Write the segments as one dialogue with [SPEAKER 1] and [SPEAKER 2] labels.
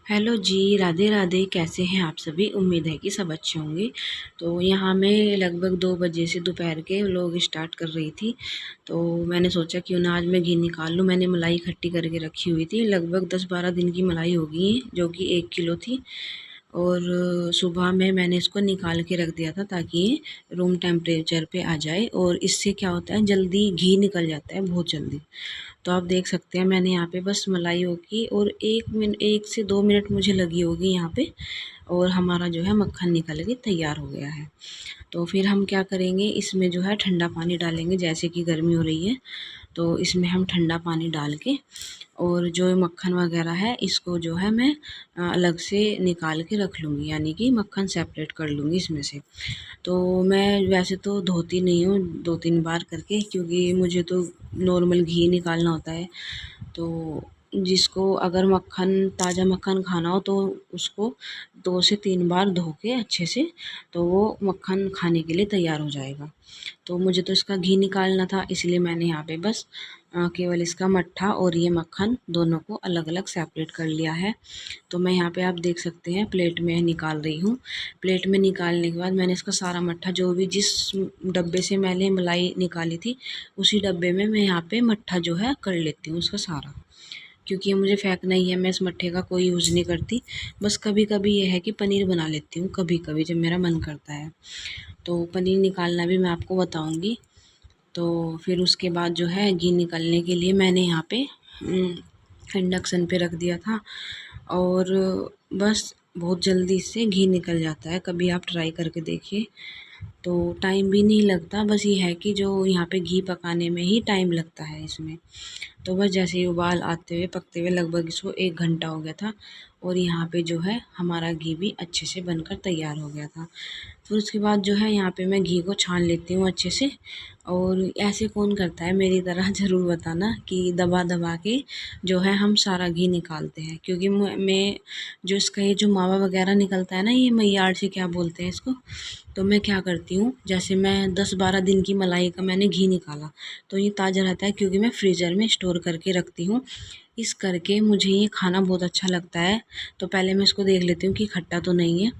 [SPEAKER 1] Hello जी, राधे राधे। कैसे हैं आप सभी? उम्मीद है कि सब अच्छे होंगे। तो यहाँ मैं लगभग 2 बजे से दोपहर के व्लॉग स्टार्ट कर रही थी। तो मैंने सोचा क्यों ना आज मैं घी निकाल लूँ। मैंने मलाई इकट्ठी करके रखी हुई थी, लगभग 10-12 दिन की मलाई होगी है, जो कि 1 किलो थी। और सुबह में मैंने इसको निकाल के रख दिया था ताकि ये रूम टेम्परेचर पे आ जाए। और इससे क्या होता है, जल्दी घी निकल जाता है, बहुत जल्दी। तो आप देख सकते हैं मैंने यहाँ पे बस मलाई होगी और 1 से 2 मिनट मुझे लगी होगी यहाँ पे, और हमारा जो है मक्खन निकल के तैयार हो गया है। तो फिर हम क्या करेंगे, इसमें जो है ठंडा पानी डालेंगे। जैसे कि गर्मी हो रही है तो इसमें हम ठंडा पानी डाल के, और जो मक्खन वगैरह है इसको जो है मैं अलग से निकाल के रख लूँगी, यानी कि मक्खन सेपरेट कर लूँगी इसमें से। तो मैं वैसे तो धोती नहीं हूँ 2-3 बार करके, क्योंकि मुझे तो नॉर्मल घी निकालना होता है। तो जिसको अगर मक्खन, ताज़ा मक्खन खाना हो तो उसको 2 से 3 बार धो के अच्छे से, तो वो मक्खन खाने के लिए तैयार हो जाएगा। तो मुझे तो इसका घी निकालना था, इसलिए मैंने यहाँ पे बस केवल इसका मट्ठा और ये मक्खन दोनों को अलग अलग सेपरेट कर लिया है। तो मैं यहाँ पे आप देख सकते हैं प्लेट में निकाल रही हूँ। प्लेट में निकालने के बाद मैंने इसका सारा मट्ठा, जो भी जिस डब्बे से मैंने मलाई निकाली थी उसी डब्बे में मैं यहाँ पे मट्ठा जो है कर लेती हूँ उसका सारा, क्योंकि ये मुझे फेंकना ही है। मैं इस मट्ठे का कोई यूज़ नहीं करती। बस कभी कभी ये है कि पनीर बना लेती हूँ, कभी कभी जब मेरा मन करता है। तो पनीर निकालना भी मैं आपको बताऊँगी। तो फिर उसके बाद जो है घी निकालने के लिए मैंने यहाँ पे इंडक्शन पे रख दिया था, और बस बहुत जल्दी इससे घी निकल जाता है। कभी आप ट्राई करके देखिए। तो टाइम भी नहीं लगता, बस ये है कि जो यहाँ पे घी पकाने में ही टाइम लगता है इसमें। तो बस जैसे ही उबाल आते हुए पकते हुए लगभग इसको 1 घंटा हो गया था, और यहाँ पे जो है हमारा घी भी अच्छे से बनकर तैयार हो गया था। फिर उसके बाद जो है यहाँ पे मैं घी को छान लेती हूँ अच्छे से। और ऐसे कौन करता है मेरी तरह, ज़रूर बताना कि दबा दबा के जो है हम सारा घी निकालते हैं। क्योंकि मैं जो इसका ये जो मावा वगैरह निकलता है ना, ये मैयाड़ से क्या बोलते हैं इसको, तो मैं क्या करती हूँ, जैसे मैं 10-12 दिन की मलाई का मैंने घी निकाला तो ये ताज़ा रहता है, क्योंकि मैं फ्रीज़र में स्टोर करके रखती हूँ। इस करके मुझे ये खाना बहुत अच्छा लगता है। तो पहले मैं इसको देख लेती हूँ कि खट्टा तो नहीं है।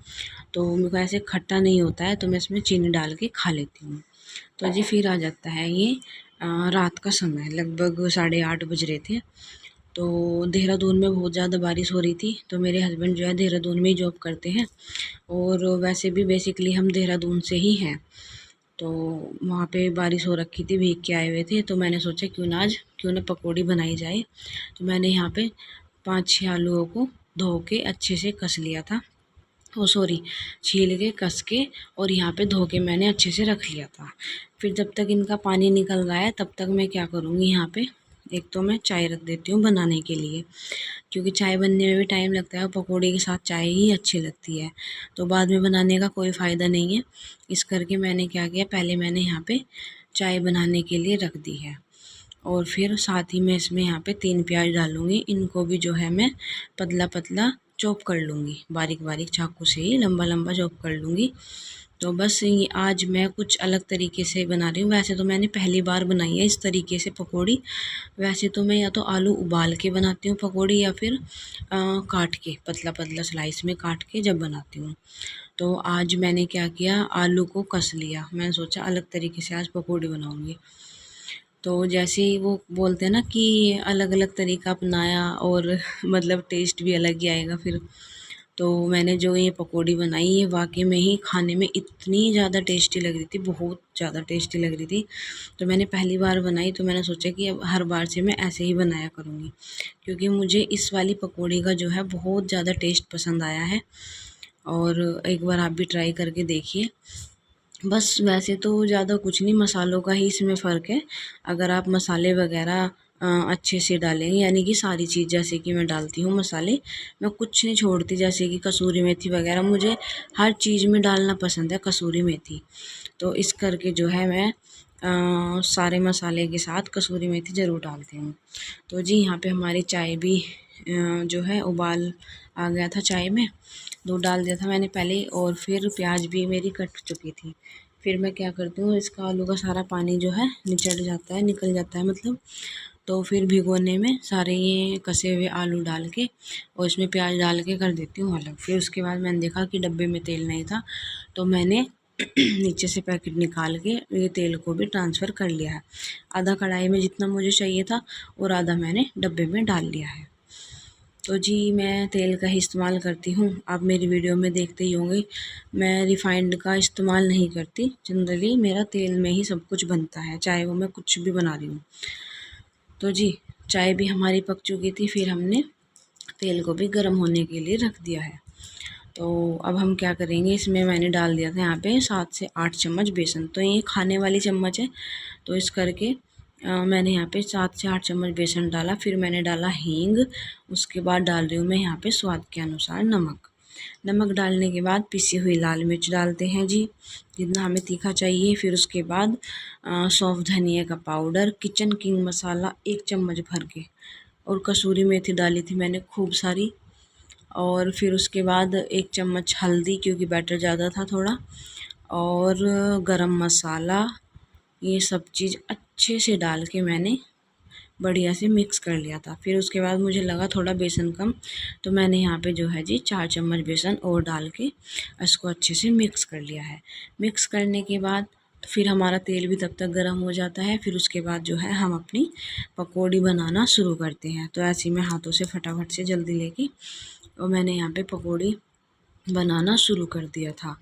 [SPEAKER 1] तो मेरे को ऐसे खट्टा नहीं होता है तो मैं इसमें चीनी डाल के खा लेती हूँ। तो जी फिर आ जाता है ये रात का समय, लगभग 8:30 बज रहे थे। तो देहरादून में बहुत ज़्यादा बारिश हो रही थी। तो मेरे हस्बैंड जो है देहरादून में ही जॉब करते हैं, और वैसे भी बेसिकली हम देहरादून से ही हैं। तो वहाँ पे बारिश हो रखी थी, भीग के आए हुए थे। तो मैंने सोचा क्यों ना पकौड़ी बनाई जाए। तो मैंने यहाँ पे 5-6 आलूओं को धो के अच्छे से कस लिया था। ओ सॉरी, छील के कस के, और यहाँ पे धो के मैंने अच्छे से रख लिया था। फिर जब तक इनका पानी निकल रहा है तब तक मैं क्या करूँगी, यहाँ पे एक तो मैं चाय रख देती हूँ बनाने के लिए, क्योंकि चाय बनने में भी टाइम लगता है और पकौड़े के साथ चाय ही अच्छी लगती है। तो बाद में बनाने का कोई फ़ायदा नहीं है। इस करके मैंने क्या किया, पहले मैंने यहाँ पे चाय बनाने के लिए रख दी है। और फिर साथ ही मैं इसमें यहाँ पे 3 प्याज डालूँगी। इनको भी जो है मैं पतला पतला चॉप कर लूँगी, बारीक बारीक चाकू से ही लंबा लंबा चॉप कर लूँगी। तो बस ये आज मैं कुछ अलग तरीके से बना रही हूँ। वैसे तो मैंने पहली बार बनाई है इस तरीके से पकौड़ी। वैसे तो मैं या तो आलू उबाल के बनाती हूँ पकौड़ी, या फिर काट के पतला पतला स्लाइस में काट के जब बनाती हूँ। तो आज मैंने क्या किया, आलू को कस लिया। मैंने सोचा अलग तरीके से आज पकौड़ी बनाऊँगी। तो जैसे ही वो बोलते हैं ना कि अलग अलग तरीका अपनाया, और मतलब टेस्ट भी अलग ही आएगा फिर। तो मैंने जो ये पकौड़ी बनाई, ये वाकई में ही खाने में इतनी ज़्यादा टेस्टी लग रही थी, बहुत ज़्यादा टेस्टी लग रही थी। तो मैंने पहली बार बनाई तो मैंने सोचा कि अब हर बार से मैं ऐसे ही बनाया करूँगी, क्योंकि मुझे इस वाली पकौड़ी का जो है बहुत ज़्यादा टेस्ट पसंद आया है। और एक बार आप भी ट्राई करके देखिए। बस वैसे तो ज़्यादा कुछ नहीं, मसालों का ही इसमें फ़र्क है। अगर आप मसाले वग़ैरह अच्छे से डालेंगे, यानी कि सारी चीज़ जैसे कि मैं डालती हूँ मसाले, मैं कुछ नहीं छोड़ती। जैसे कि कसूरी मेथी वग़ैरह, मुझे हर चीज़ में डालना पसंद है कसूरी मेथी। तो इस करके जो है मैं सारे मसाले के साथ कसूरी मेथी ज़रूर डालती हूँ। तो जी यहाँ पे हमारी चाय भी जो है उबाल आ गया था चाय में। दूध डाल दिया था मैंने पहले, और फिर प्याज भी मेरी कट चुकी थी। फिर मैं क्या करती हूँ, इसका आलू का सारा पानी जो है निचड़ जाता है, निकल जाता है मतलब। तो फिर भिगोने में सारे ये कसे हुए आलू डाल के और इसमें प्याज डाल के कर देती हूँ अलग। फिर उसके बाद मैंने देखा कि डब्बे में तेल नहीं था, तो मैंने नीचे से पैकेट निकाल के ये तेल को भी ट्रांसफ़र कर लिया है। आधा कढ़ाई में जितना मुझे चाहिए था और आधा मैंने डब्बे में डाल लिया है। तो जी मैं तेल का ही इस्तेमाल करती हूँ, आप मेरी वीडियो में देखते ही होंगे। मैं रिफ़ाइंड का इस्तेमाल नहीं करती, जनरली मेरा तेल में ही सब कुछ बनता है, चाहे वो मैं कुछ भी बना रही हूँ। तो जी चाय भी हमारी पक चुकी थी, फिर हमने तेल को भी गर्म होने के लिए रख दिया है। तो अब हम क्या करेंगे, इसमें मैंने डाल दिया था यहाँ पे 7 से 8 चम्मच बेसन। तो ये खाने वाली चम्मच है, तो इस करके मैंने यहाँ पे 7 से 8 चम्मच बेसन डाला। फिर मैंने डाला हींग, उसके बाद डाल रही हूँ मैं यहाँ पे स्वाद के अनुसार नमक। नमक डालने के बाद पिसी हुई लाल मिर्च डालते हैं जी, जितना हमें तीखा चाहिए। फिर उसके बाद सौंफ धनिया का पाउडर, किचन किंग मसाला 1 चम्मच भर के, और कसूरी मेथी डाली थी मैंने खूब सारी। और फिर उसके बाद 1 चम्मच हल्दी, क्योंकि बैटर ज़्यादा था थोड़ा, और गरम मसाला, ये सब चीज़ अच्छे से डाल के मैंने बढ़िया से मिक्स कर लिया था। फिर उसके बाद मुझे लगा थोड़ा बेसन कम, तो मैंने यहाँ पे जो है जी 4 चम्मच बेसन और डाल के इसको अच्छे से मिक्स कर लिया है। मिक्स करने के बाद फिर हमारा तेल भी तब तक गर्म हो जाता है। फिर उसके बाद जो है हम अपनी पकौड़ी बनाना शुरू करते हैं। तो ऐसे ही मैं हाथों से फटाफट से जल्दी लेके और मैंने यहाँ पे पकौड़ी बनाना शुरू कर दिया था।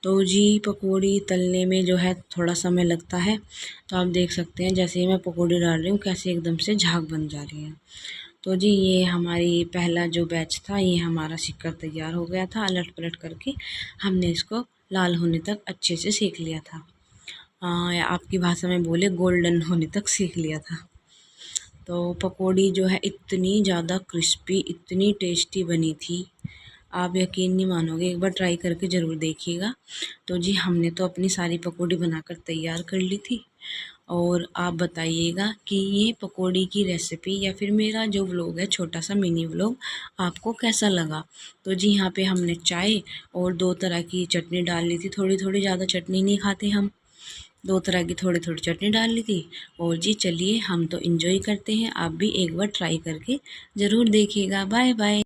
[SPEAKER 1] तो जी पकौड़ी तलने में जो है थोड़ा समय लगता है, तो आप देख सकते हैं जैसे ही मैं पकौड़ी डाल रही हूँ कैसे एकदम से झाग बन जा रही है। तो जी ये हमारी पहला जो बैच था, ये हमारा सिक्कर तैयार हो गया था। अलट पलट करके हमने इसको लाल होने तक अच्छे से सेक लिया था, या आपकी भाषा में बोले गोल्डन होने तक सेक लिया था। तो पकौड़ी जो है इतनी ज़्यादा क्रिस्पी, इतनी टेस्टी बनी थी, आप यकीन नहीं मानोगे, एक बार ट्राई करके ज़रूर देखिएगा। तो जी हमने तो अपनी सारी पकौड़ी बनाकर तैयार कर ली थी, और आप बताइएगा कि ये पकौड़ी की रेसिपी या फिर मेरा जो व्लॉग है, छोटा सा मिनी व्लॉग, आपको कैसा लगा। तो जी यहाँ पे हमने चाय और 2 तरह की चटनी डाल ली थी, थोड़ी थोड़ी, ज़्यादा चटनी नहीं खाते हम, 2 तरह की थोड़ी थोड़ी चटनी डाल ली थी। और जी चलिए हम तो एंजॉय करते हैं, आप भी एक बार ट्राई करके ज़रूर देखिएगा। Bye bye.